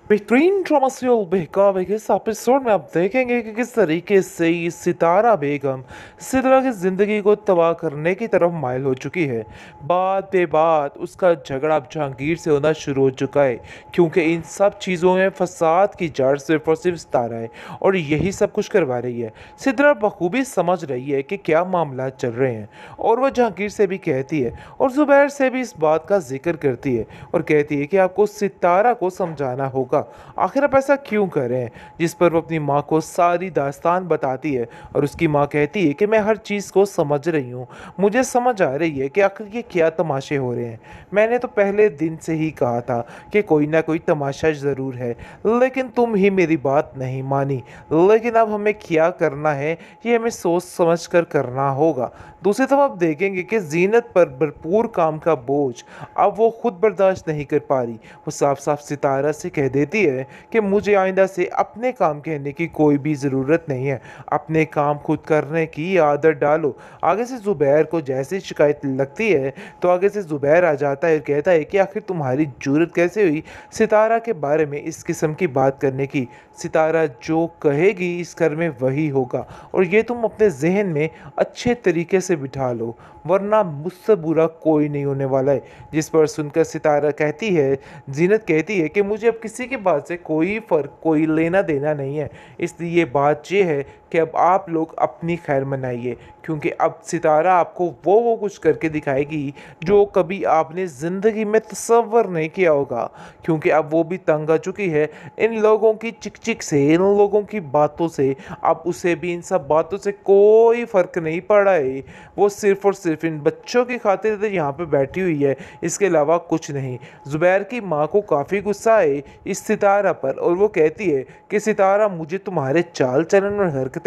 बेहतरीन drama serial बहकावे के इस एपिसोड में आप देखेंगे कि किस तरीके से ये सितारा बेगम सिद्रा की जिंदगी को तबाह करने की तरफ माइल हो चुकी है। बात बे बात उसका झगड़ा अब जहांगीर से होना शुरू हो चुका है, क्योंकि इन सब चीज़ों में फसाद की जड़ सिर्फ और सिर्फ सितारा है और यही सब कुछ करवा रही है। सिद्रा बखूबी समझ रही है कि क्या मामला चल रहे हैं और वह जहांगीर से भी कहती है और जुबैर से भी इस बात का जिक्र करती है और कहती है कि आपको सितारा को समझाना होगा आखिर आप ऐसा क्यों कर रहे हैं। जिस पर वो अपनी माँ को सारी दास्तान बताती है और उसकी माँ कहती है कि मैं हर चीज़ को समझ रही हूँ, मुझे समझ आ रही है कि आखिर ये क्या तमाशे हो रहे हैं। मैंने तो पहले दिन से ही कहा था कि कोई ना कोई तमाशा ज़रूर है, लेकिन तुम ही मेरी बात नहीं मानी। लेकिन अब हमें क्या करना है ये हमें सोच समझ कर करना होगा। दूसरी तरफ आप देखेंगे कि जीनत पर भरपूर काम का बोझ अब वो खुद बर्दाश्त नहीं कर पा रही। वो साफ साफ सितारा से कह देती है कि मुझे आइंदा से अपने काम कहने की कोई भी ज़रूरत नहीं है, अपने काम खुद करने की आदत डालो। आगे से ज़ुबैर को जैसे शिकायत लगती है तो आगे से ज़ुबैर आ जाता है और कहता है कि आखिर तुम्हारी जरूरत कैसे हुई सितारा के बारे में इस किस्म की बात करने की। सितारा जो कहेगी इस घर में वही होगा और ये तुम अपने जहन में अच्छे तरीके से बिठा लो, वरना मुझसे बुरा कोई नहीं होने वाला है। जिस पर सुनकर सितारा कहती है, जीनत कहती है कि मुझे अब किसी की बात से कोई फ़र्क कोई लेना देना नहीं है, इसलिए बात ये है कि अब आप लोग अपनी खैर मनाइए, क्योंकि अब सितारा आपको वो कुछ करके दिखाएगी जो कभी आपने ज़िंदगी में तसव्वुर नहीं किया होगा। क्योंकि अब वो भी तंग आ चुकी है इन लोगों की चिक चिक से, इन लोगों की बातों से। अब उसे भी इन सब बातों से कोई फ़र्क नहीं पड़ा है, वो सिर्फ़ और सिर्फ इन बच्चों की खातिर तो यहाँ पे बैठी हुई है, इसके अलावा कुछ नहीं। ज़ुबैर की माँ को काफ़ी गुस्सा है इस सितारा पर और वो कहती है कि सितारा मुझे तुम्हारे चाल चलन और हरकतें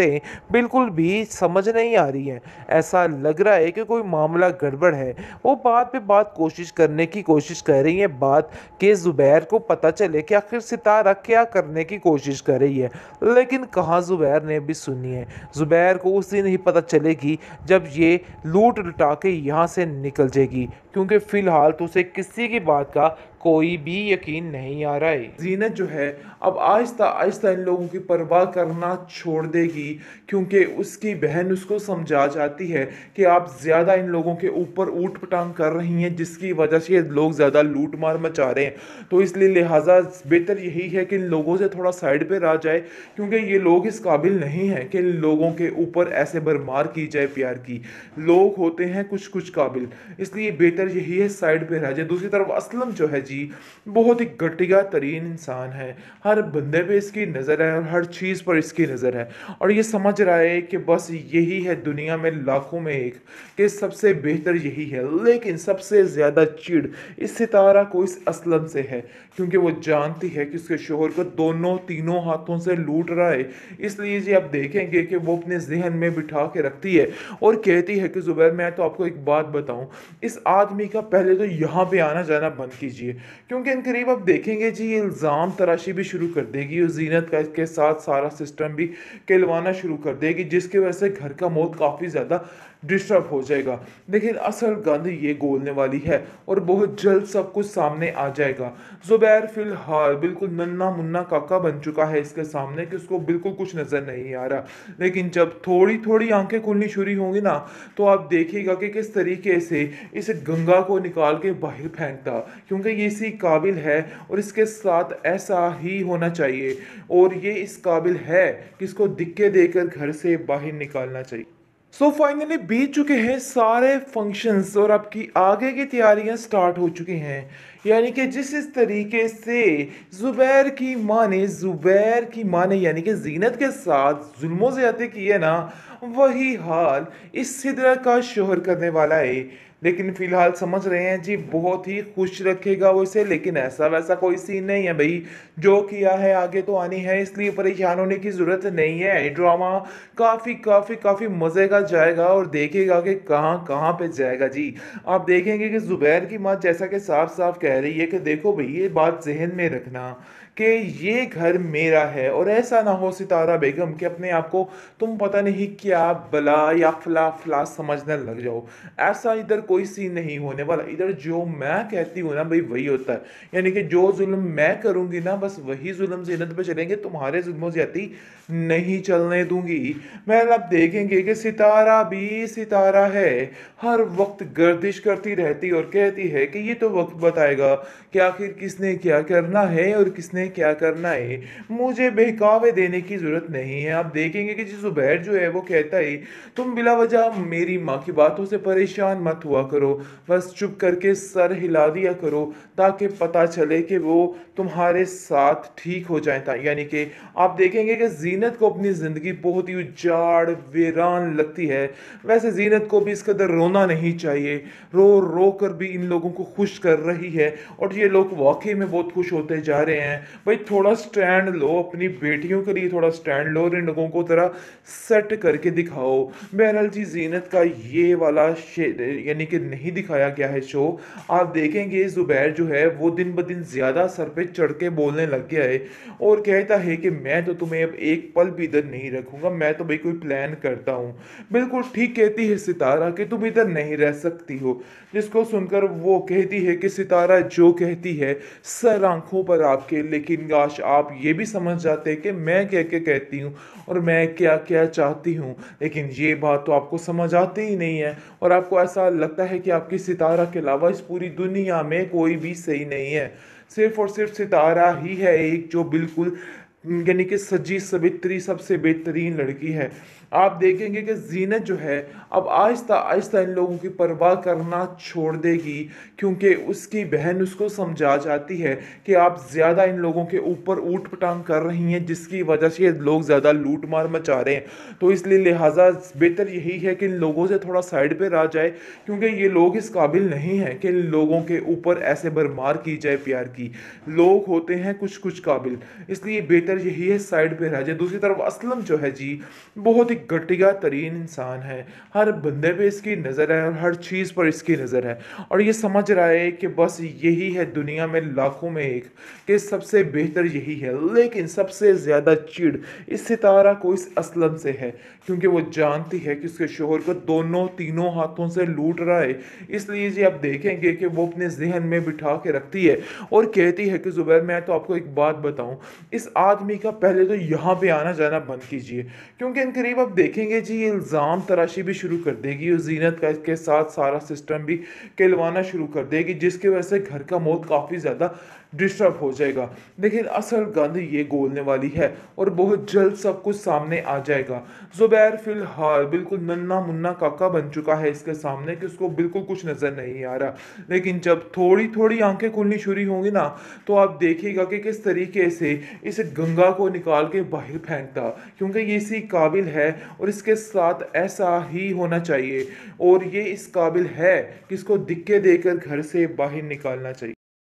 बिल्कुल भी समझ नहीं आ रही हैं, ऐसा लग रहा है कि कोई मामला गड़बड़ है। वो बात पे बात कोशिश करने की कोशिश कर रही है बात कि ज़ुबैर को पता चले कि आखिर सितारा क्या करने की कोशिश कर रही है, लेकिन कहाँ ज़ुबैर ने भी सुनी है। ज़ुबैर को उस दिन ही पता चलेगी जब ये लूट लुटा के यहाँ से निकल जाएगी, क्योंकि फ़िलहाल तो उसे किसी की बात का कोई भी यकीन नहीं आ रहा है। जीनत जो है अब आहिस्ता आहिस्ता इन लोगों की परवाह करना छोड़ देगी, क्योंकि उसकी बहन उसको समझा जाती है कि आप ज़्यादा इन लोगों के ऊपर ऊट पटांग कर रही हैं, जिसकी वजह से ये लोग ज़्यादा लूट मार मचा रहे हैं। तो इसलिए लिहाजा बेहतर यही है कि इन लोगों से थोड़ा साइड पे रह जाए, क्योंकि ये लोग इस काबिल नहीं हैं कि इन लोगों के ऊपर ऐसे भरमार की जाए प्यार की। लोग होते हैं कुछ कुछ काबिल, इसलिए बेहतर यही है साइड पे रह जाए। दूसरी तरफ असलम जो है जी, बहुत ही घटिया तरीन इंसान है, हर बंदे पे इसकी नज़र है और हर चीज़ पर इसकी नज़र है, और ये समझ रहा है कि बस यही है दुनिया में लाखों में एक, कि सबसे बेहतर यही है। लेकिन सबसे ज़्यादा चिढ़ इस सितारा को इस असलम से है, क्योंकि वो जानती है कि उसके शोहर को दोनों तीनों हाथों से लूट रहा है। इसलिए जी आप देखेंगे कि वो अपने जहन में बिठा के रखती है और कहती है कि ज़ुबैर मैं तो आपको एक बात बताऊं, इस आदमी का पहले तो यहाँ पे आना जाना बंद कीजिए, क्योंकि इन करीब आप देखेंगे जी ये इल्ज़ाम तराशी भी शुरू कर देगी और जीनत का के साथ सारा सिस्टम भी कहलवाना शुरू कर देगी, जिसकी वजह से घर का माहौल काफ़ी ज़्यादा डिस्टर्ब हो जाएगा। लेकिन असल गंद ये गोलने वाली है और बहुत जल्द सब कुछ सामने आ जाएगा। ज़ुबैर फिलहाल बिल्कुल नन्ना मुन्ना काका बन चुका है इसके सामने कि उसको बिल्कुल कुछ नज़र नहीं आ रहा, लेकिन जब थोड़ी थोड़ी आंखें खुलनी शुरू होंगी ना तो आप देखिएगा कि किस तरीके से इस गंगा को निकाल के बाहर फेंकता, क्योंकि ये इसी काबिल है और इसके साथ ऐसा ही होना चाहिए, और ये इस काबिल है कि इसको दिक्के देकर घर से बाहर निकालना चाहिए। सो फाइनली बीत चुके हैं सारे फंक्शंस और आपकी आगे की तैयारियां स्टार्ट हो चुकी हैं। यानी कि जिस इस तरीके से ज़ुबैर की माँ ने यानी कि जीनत के साथ जुल्मों ज़्यादती की है ना, वही हाल इस सिदरा का शोहर करने वाला है। लेकिन फिलहाल समझ रहे हैं जी बहुत ही खुश रखेगा वो इसे, लेकिन ऐसा वैसा कोई सीन नहीं है भाई, जो किया है आगे तो आनी है, इसलिए परेशान होने की ज़रूरत नहीं है। ड्रामा काफ़ी काफ़ी काफ़ी मज़े का जाएगा और देखेगा कि कहाँ कहाँ पे जाएगा जी। आप देखेंगे कि ज़ुबैर की माँ जैसा कि साफ साफ कह रही है कि देखो भाई ये बात जहन में रखना कि ये घर मेरा है, और ऐसा ना हो सितारा बेगम कि अपने आप को तुम पता नहीं क्या बला या फला फला समझने लग जाओ। ऐसा इधर कोई सीन नहीं होने वाला। इधर जो मैं कहती हूँ ना भाई वही होता है, यानी कि जो जुल्म मैं करूंगी ना बस वही जुल्म ज़ीनत पे चलेंगे, तुम्हारे जुल्मों ज्यादती नहीं चलने दूंगी। मैं अब देखेंगे कि सितारा भी सितारा है, हर वक्त गर्दिश करती रहती और कहती है कि ये तो वक्त बताएगा कि आखिर किसने क्या करना है और किसने क्या करना है, मुझे बहकावे देने की जरूरत नहीं है। आप देखेंगे कि जुबैर जो है वो कहता है तुम बिला वजह मेरी माँ की बातों से परेशान मत हुआ करो, बस चुप करके सर हिला दिया करो ताकि पता चले कि वो तुम्हारे साथ ठीक हो जाए था। यानी कि आप देखेंगे कि जीनत को अपनी ज़िंदगी बहुत ही उजाड़ वीरान लगती है, वैसे जीनत को भी इस कदर रोना नहीं चाहिए, रो रो कर भी इन लोगों को खुश कर रही है और ये लोग वाकई में बहुत खुश होते जा रहे हैं। भाई थोड़ा स्टैंड लो, अपनी बेटियों के लिए थोड़ा स्टैंड लो और इन लोगों को तरह सेट करके दिखाओ। बहरहाल जी जीनत का ये वाला यानी कि नहीं दिखाया गया है शो। आप देखेंगे जुबैर जो है वो दिन ब दिन ज्यादा सर पे चढ़ के बोलने लग गया है और कहता है कि मैं तो तुम्हें अब एक पल भी इधर नहीं रखूंगा, मैं तो भाई कोई प्लान करता हूँ। बिल्कुल ठीक कहती है सितारा कि तुम इधर नहीं रह सकती हो, जिसको सुनकर वो कहती है कि सितारा जो कहती है सर आंखों पर आपके, लेकिन काश आप ये भी समझ जाते कि मैं क्या क्या कहती हूँ और मैं क्या क्या चाहती हूँ, लेकिन ये बात तो आपको समझ आती ही नहीं है और आपको ऐसा लगता है कि आपकी सितारा के अलावा इस पूरी दुनिया में कोई भी सही नहीं है। सिर्फ और सिर्फ सितारा ही है एक जो बिल्कुल यानी कि सजी सवित्री सबसे बेहतरीन लड़की है। आप देखेंगे कि जीनत जो है अब आहिस्ता आहिस्ता इन लोगों की परवाह करना छोड़ देगी, क्योंकि उसकी बहन उसको समझा जाती है कि आप ज़्यादा इन लोगों के ऊपर ऊट पटांग कर रही हैं जिसकी वजह से ये लोग ज़्यादा लूट मार मचा रहे हैं। तो इसलिए लिहाजा बेहतर यही है कि इन लोगों से थोड़ा साइड पे रह जाए, क्योंकि ये लोग इस काबिल नहीं है कि इन लोगों के ऊपर ऐसे भरमार की जाए प्यार की। लोग होते हैं कुछ कुछ काबिल, इसलिए बेहतर यही है साइड पे रह जाए। दूसरी तरफ असलम जो है जी बहुत ही घटिया तरीन इंसान है, हर बंदे पे इसकी नज़र है और हर चीज़ पर इसकी नज़र है और ये समझ रहा है कि बस यही है दुनिया में लाखों में एक कि सबसे बेहतर यही है। लेकिन सबसे ज़्यादा चिढ़ इस सितारा को इस असलम से है, क्योंकि वो जानती है कि उसके शोहर को दोनों तीनों हाथों से लूट रहा है। इसलिए जी आप देखेंगे कि वो अपने जहन में बिठा के रखती है और कहती है कि जुबैर मैं तो आपको एक बात बताऊं, इस आदमी का पहले तो यहाँ पे आना जाना बंद कीजिए, क्योंकि इन करीब आप देखेंगे जी ये इल्ज़ाम तराशी भी शुरू कर देगी और जीनत का के साथ सारा सिस्टम भी कहलवाना शुरू कर देगी, जिसकी वजह से घर का माहौल काफ़ी ज़्यादा डिस्टर्ब हो जाएगा। लेकिन असल गंद ये गोलने वाली है और बहुत जल्द सब कुछ सामने आ जाएगा। जुबैर फिलहाल बिल्कुल नन्ना मुन्ना काका बन चुका है इसके सामने कि उसको बिल्कुल कुछ नज़र नहीं आ रहा, लेकिन जब थोड़ी थोड़ी आंखें खुलनी शुरू होंगी ना तो आप देखिएगा कि किस तरीके से इस गंगा को निकाल के बाहर फेंकता, क्योंकि ये इसी काबिल है और इसके साथ ऐसा ही होना चाहिए और ये इस काबिल है कि इसको दिक्के देकर घर से बाहर निकालना चाहिए।